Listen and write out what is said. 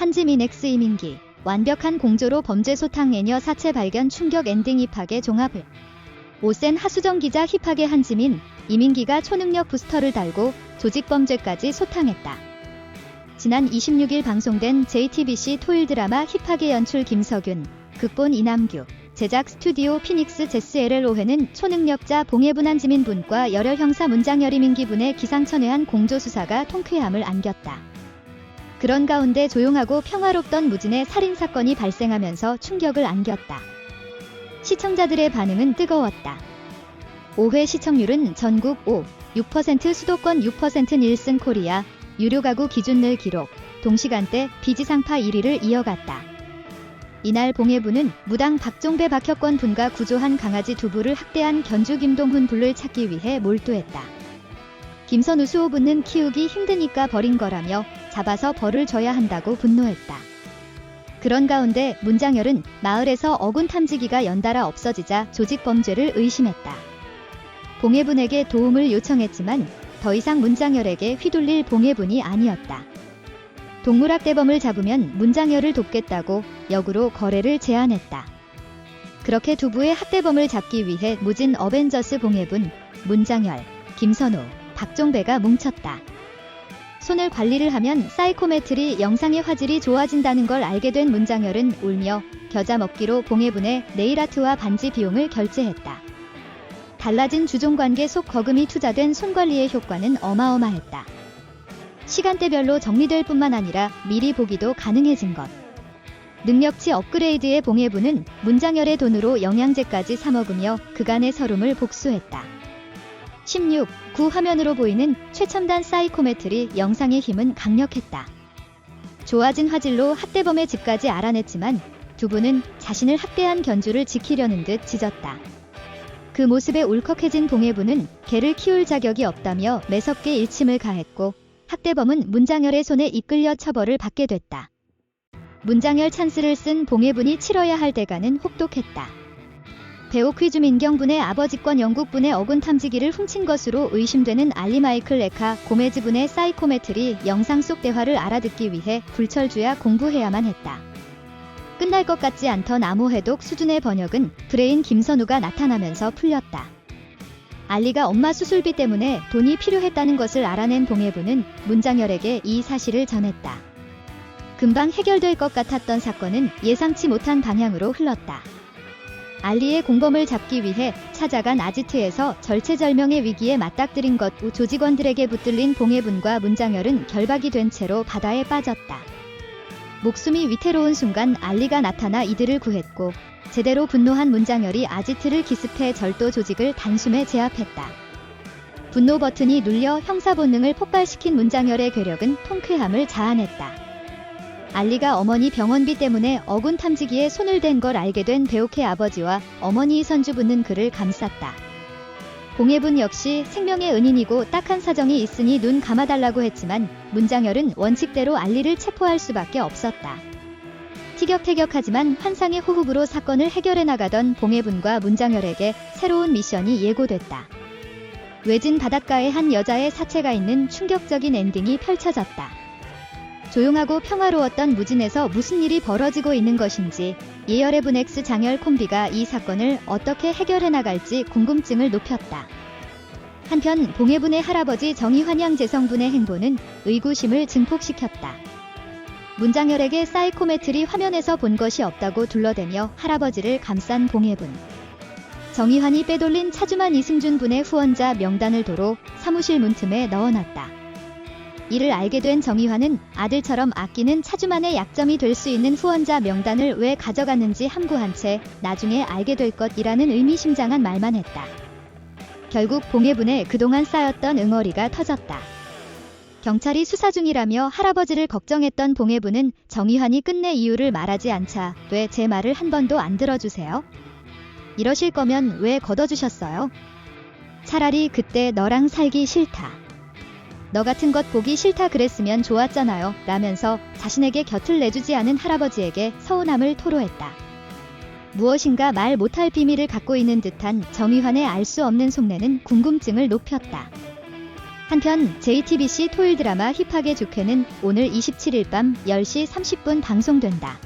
한지민 X 이민기 완벽한 공조로 범죄 소탕 애녀 사체 발견 충격 엔딩 힙하게 종합을. 오센 하수정 기자 힙하게 한지민, 이민기가 초능력 부스터를 달고 조직범죄까지 소탕했다. 지난 26일 방송된 JTBC 토일 드라마 힙하게 연출 김석윤, 극본 이남규, 제작 스튜디오 피닉스 제스 LLO회는 초능력자 봉해분 한지민 분과 열혈 형사 문장열 이민기 분의 기상천외한 공조수사가 통쾌함을 안겼다. 그런 가운데 조용하고 평화롭던 무진의 살인사건이 발생하면서 충격을 안겼다. 시청자들의 반응은 뜨거웠다. 5회 시청률은 전국 6% 수도권 6% 닐슨 코리아, 유료 가구 기준 늘 기록, 동시간대 비지상파 1위를 이어갔다. 이날 봉해부는 무당 박종배 박혁권 분과 구조한 강아지 두부를 학대한 견주 김동훈 분을 찾기 위해 몰두했다. 김선우 수호 분은 키우기 힘드니까 버린 거라며 잡아서 벌을 줘야 한다고 분노했다. 그런 가운데 문장열은 마을에서 어군 탐지기가 연달아 없어지자 조직범죄를 의심했다. 봉해분에게 도움을 요청했지만 더 이상 문장열에게 휘둘릴 봉해분이 아니었다. 동물학대범을 잡으면 문장열을 돕겠다고 역으로 거래를 제안했다. 그렇게 두부의 학대범을 잡기 위해 무진 어벤져스 봉해분, 문장열, 김선우, 박종배가 뭉쳤다. 손을 관리를 하면 사이코메트리 영상의 화질이 좋아진다는 걸 알게 된 문장열은 울며 겨자 먹기로 봉해분의 네일아트와 반지 비용을 결제했다. 달라진 주종관계 속 거금이 투자된 손관리의 효과는 어마어마했다. 시간대별로 정리될 뿐만 아니라 미리 보기도 가능해진 것. 능력치 업그레이드의 봉해부는 문장열의 돈으로 영양제까지 사먹으며 그간의 서름을 복수했다. 16:9 화면으로 보이는 최첨단 사이코메트리 영상의 힘은 강력했다. 좋아진 화질로 학대범의 집까지 알아냈지만 두부는 자신을 학대한 견주를 지키려는 듯 짖었다. 그 모습에 울컥해진 봉해부는 개를 키울 자격이 없다며 매섭게 일침을 가했고 학대범은 문장열의 손에 이끌려 처벌을 받게 됐다. 문장열 찬스를 쓴 봉해분이 치러야 할 대가는 혹독했다. 배우 퀴즈 민경분의 아버지권 영국분의 어군 탐지기를 훔친 것으로 의심되는 알리 마이클 에카 고메즈분의 사이코메트리 영상 속 대화를 알아듣기 위해 불철주야 공부해야만 했다. 끝날 것 같지 않던 암호해독 수준의 번역은 브레인 김선우가 나타나면서 풀렸다. 알리가 엄마 수술비 때문에 돈이 필요했다는 것을 알아낸 봉해부는 문장열에게 이 사실을 전했다. 금방 해결될 것 같았던 사건은 예상치 못한 방향으로 흘렀다. 알리의 공범을 잡기 위해 찾아간 아지트에서 절체절명의 위기에 맞닥뜨린 것 후 조직원들에게 붙들린 봉해분과 문장열은 결박이 된 채로 바다에 빠졌다. 목숨이 위태로운 순간 알리가 나타나 이들을 구했고 제대로 분노한 문장열이 아지트를 기습해 절도 조직을 단숨에 제압했다. 분노 버튼이 눌려 형사 본능을 폭발시킨 문장열의 괴력은 통쾌함을 자아냈다. 알리가 어머니 병원비 때문에 어군 탐지기에 손을 댄 걸 알게 된 배옥의 아버지와 어머니 선주분은 그를 감쌌다. 봉해분 역시 생명의 은인이고 딱한 사정이 있으니 눈 감아달라고 했지만 문장열은 원칙대로 알리를 체포할 수밖에 없었다. 티격태격하지만 환상의 호흡으로 사건을 해결해 나가던 봉해분과 문장열에게 새로운 미션이 예고됐다. 외진 바닷가에 한 여자의 사체가 있는 충격적인 엔딩이 펼쳐졌다. 조용하고 평화로웠던 무진에서 무슨 일이 벌어지고 있는 것인지 예열의 분 X 장열 콤비가 이 사건을 어떻게 해결해 나갈지 궁금증을 높였다. 한편 봉해분의 할아버지 정의환양 재성분의 행보는 의구심을 증폭시켰다. 문장열에게 사이코메트리 화면에서 본 것이 없다고 둘러대며 할아버지를 감싼 봉해분. 정의환이 빼돌린 차주만 이승준 분의 후원자 명단을 도로 사무실 문틈에 넣어놨다. 이를 알게 된 정의환은 아들처럼 아끼는 차주만의 약점이 될 수 있는 후원자 명단을 왜 가져갔는지 함구한 채 나중에 알게 될 것이라는 의미심장한 말만 했다. 결국 봉해분의 그동안 쌓였던 응어리가 터졌다. 경찰이 수사 중이라며 할아버지를 걱정했던 봉해분은 정의환이 끝내 이유를 말하지 않자 왜 제 말을 한 번도 안 들어주세요? 이러실 거면 왜 걷어주셨어요? 차라리 그때 너랑 살기 싫다. 너 같은 것 보기 싫다 그랬으면 좋았잖아요. 라면서 자신에게 곁을 내주지 않은 할아버지에게 서운함을 토로했다. 무엇인가 말 못할 비밀을 갖고 있는 듯한 정의환의 알 수 없는 속내는 궁금증을 높였다. 한편 JTBC 토요일 드라마 힙하게 좋게는 오늘 27일 밤 10시 30분 방송된다.